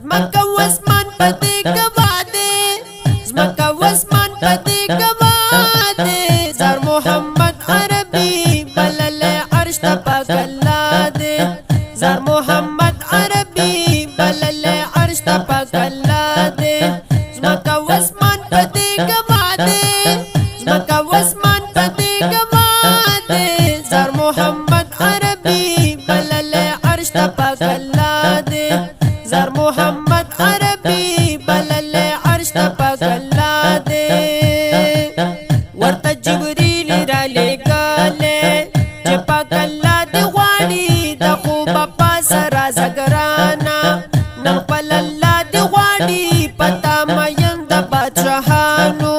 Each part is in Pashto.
زمکا واسمان پدې گوا دے زمکا واسمان پدې گوا دے زار محمد عربی بلل عرش تا پاک اللہ دے زار محمد عربی بلل عرش تا پاک اللہ دے زمکا واسمان پدې گوا دے زمکا واسمان پدې گوا دے زار محمد عربی بلل عرش تا پاک اللہ دے زار محمد عربی بلل عرش تا پاک اللہ دے ورطا جبریل را لے گالے چه پاک اللہ دے غواری دا خوبا پاس راز گرانا نقبل اللہ دے غواری پتا مین دا بادشاہانو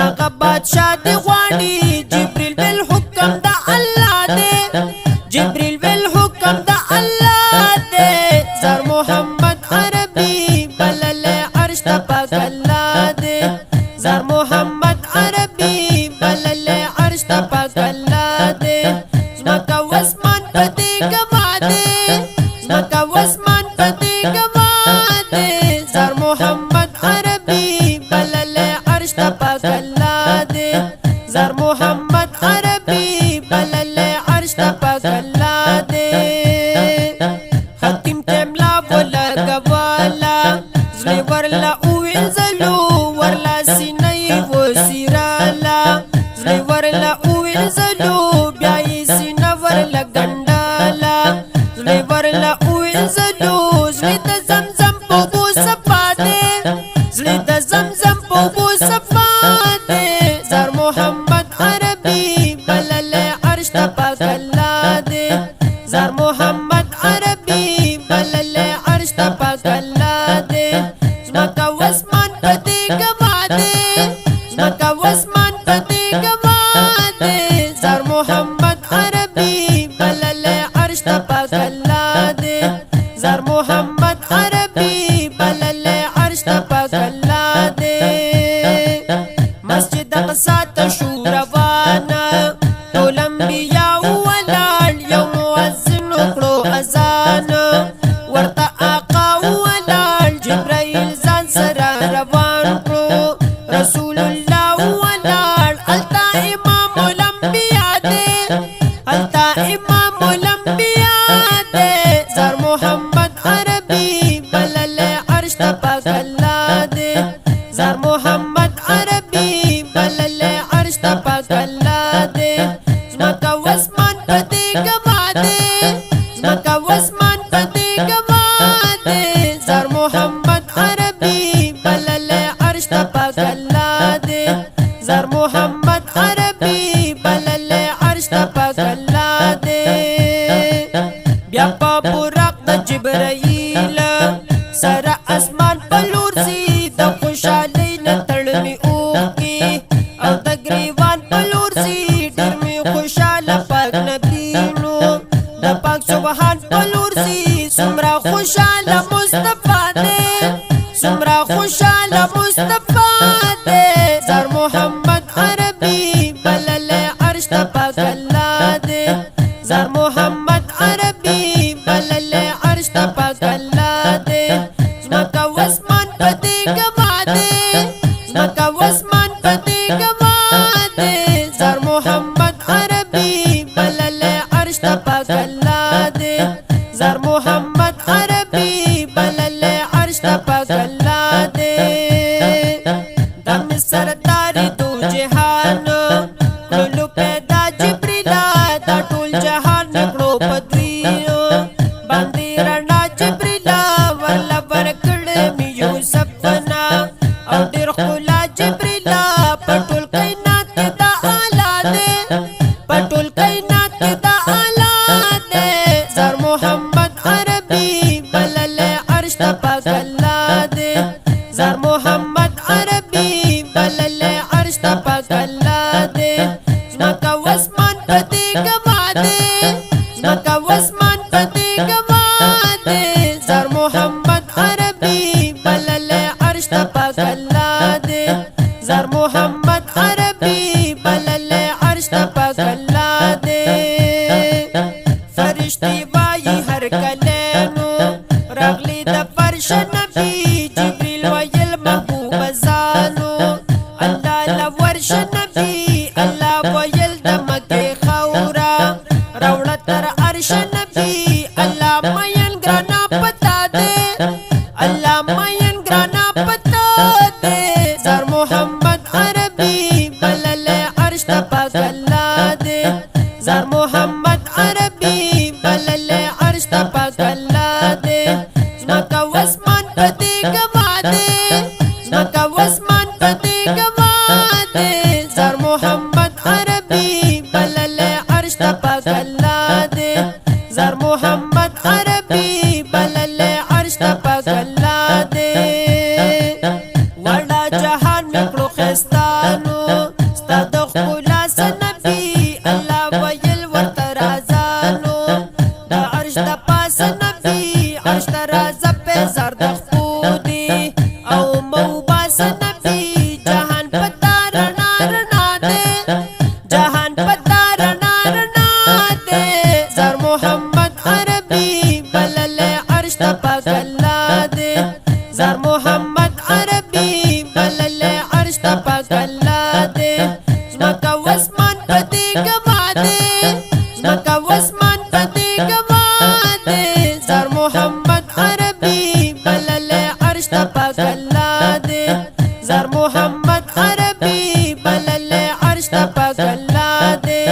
حقا بادشاہ دے غواری جبریل بالحکم دا اللہ دے جبریل بالحکم دا اللہ دے زار محمد عربی بلل عرش تا پاک اللہ دے زار محمد عربی بلل عرش تا پاک اللہ دے زمکا واسمان پدې گوا دے زمکا واسمان پدې گوا دے زار محمد عربی بلل عرش تا پاک اللہ دے زار محمد عربی بلل عرش تا پاک اللہ دے حکیم تملا ولا گوالا زلی ورلا اوینزلو ورلا سینای و سیرالا زلی ورلا اوینزلو بیایی سینا ورلا گندالا زلی ورلا اوینزلو زلی دا زمزم پو بو سپا دے زلی دا زمزم پو بو سپا دے زار محمد عربی بلل عرش تا پاک اللہ دے زار محمد عربی بلل عرش تا پاک اللہ دے زمکا واسمان پدې گوا دے زمکا واسمان پدې گوا دے زار محمد عربی بلل عرش تا پاک اللہ دے زار محمد عربی بلل عرش تا پاک اللہ دے مسجد اقصی ته شو روانا ټول انبیاء ولاړ یو مؤذن وکړو اذان ورته آقا ولاړ جبرائیل ځان سره روان کړو رسول الله ولاړ التا امام الانبیاء دے التا امام الانبیاء دے زار محمد عربی بلل عرش تا پاک اللہ دے زار محمد عربی بلل عرش تا پاک اللہ دے زمکا واسمان پدې گوا دے زمکا واسمان پدې گوا دے زار محمد عربی بلل عرش تا پاک اللہ دے زار محمد عربی بلل عرش تا پاک اللہ دے بیا پا براق دا جبرائیل سارا اسمان پلور سی دا خوشالی نتڑمی اوکی او دا گریوان پلور سی ڈرمی خوشالا پاک نبینو دا پاک سبحان پلور سی سمرا خوشالا مصطفیٰ دے سمرا خوشالا مصطفیٰ دے زار محمد عربی بلل عرش تا پاک اللہ دے زار محمد عربی بلل عرش تا پاک اللہ دے زمکا واسمان پدې گوا دے زمکا واسمان پدې گوا دے زار محمد عربی بلل عرش تا پاک اللہ دے زار محمد عربی بلل عرش تا پاک اللہ دے دم سرداری دو جہان کلو پیدا جبریلا دا ټول جہان نکړو پدویو باندې رڼا جبریلا ورلا ورکړ می یوسف نا او ډیر خلا جبریلا پټول کائنات دا اعلی دے پټول کائنات دا اعلی دے زار محمد عربی بلل عرش تا پاک اللہ دے زار محمد عربی بلل عرش تا پاک اللہ دے زمکا واسمان پدې گوا دے زمکا واسمان پدې گوا دے زار محمد عربی بلل عرش تا پاک اللہ دے زار محمد عربی بلل عرش تا پاک اللہ دے فرشتي وايي هر کلینو راغلی د فرش نبی جبریل ویل محبوب زانو الله لورش نبی الله ویل د مکه خورا روړه تر عرش نبی الله مین ګرانا پتا دے الله مین ګرانا پتا دے زار محمد عربی بلل عرش ته پاک الله دے زار محمد عربی بلل عرش ته پاک الله دے زمکا واسمان پدی گوا دے زمکا واسمان پدی گوا دے زار محمد عربی بلل عرش ته پاک الله دے زار محمد عربی بلل عرش ته پاک الله دے وړا جهان میکړو خستانو ستاد خلاص نبی الله ویل ورته رازانو د عرش د پاس نبی عرش ته راز په زرد خودي او موباس نبی جهان پتار نارنا دے جهان پتار نارنا دے زار محمد عربی بلل عرش ته پاک الله دے زار محمد عربی بلل عرش ته پاک الله دے زمکا واسمان پدی گوا دے زمکا واسمان پدی گوا دے زار محمد عربی بلل عرش ته پاک الله دے زار محمد عربی بلل عرش ته پاک الله دے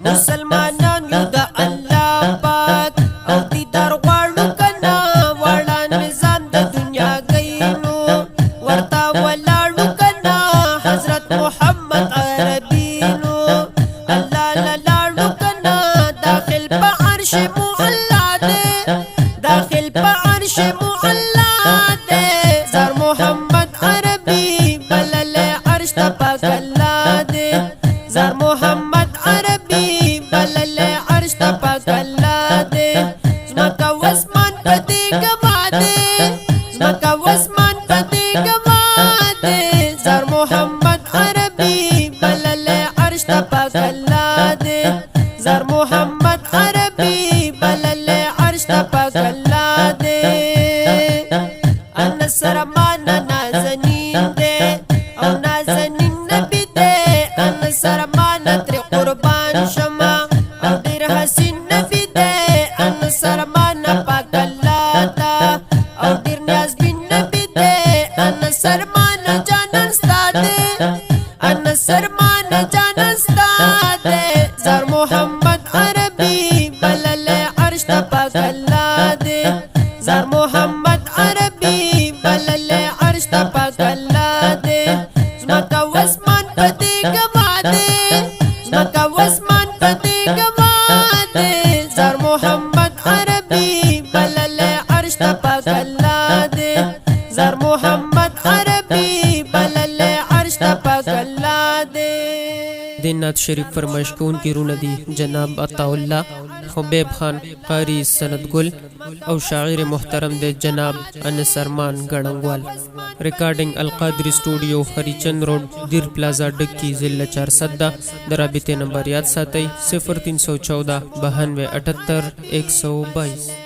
مسلمانان یو د الله پاک او دیدار غواړو کنا وړا نظام د دنیا گینو ورتا ولاړو کنا حضرت محمد عربی نو الله لاړو کنا داخل په عرش معلا دے داخل په عرش معلا دے زار محمد عربی بلل عرش ته پاک الله دے زار محمد عربی بلل عرش ته پاک الله دے زمکا واسمان پدی گوا دے زمکا واسمان پدی گوا دے زار محمد عربی بلل عرش ته پاک الله دے زار محمد عربی بلل عرش ته پاک الله دے ان سرمان نازنین دے او نازنین نبی دے ان سرمان تر قربان شما او دیر حسین نبی دے ان سرمان پاک اللہ تا او دیر نیاز بین نبی دے ان سرمان جانن ستا دے ان سرمان جانن ستا دے زار محمد عربی بلل عرش ته پاک اللہ دے زار محمد عربی بلل عرش ته پاک اللہ دے زمکا واسمان پدی گوا دے زمکا واسمان پدی گوا دے زار محمد عربی بلل عرش ته پاک اللہ دے زار محمد عربی بلل عرش ته پاک اللہ دے د نعت شریف فرمایش کوونکي رونه دي جناب عطاالله حبیب خان قاری سند گل او شاعر محترم د جناب انس ارمان گڑنگوال ریکارڈنگ القادری اسٹوڈیو ہریچند روڈ دیر پلازا ڈکی ضلع 410 درابطے نمبر یاد ساتئی 0314 92 78 122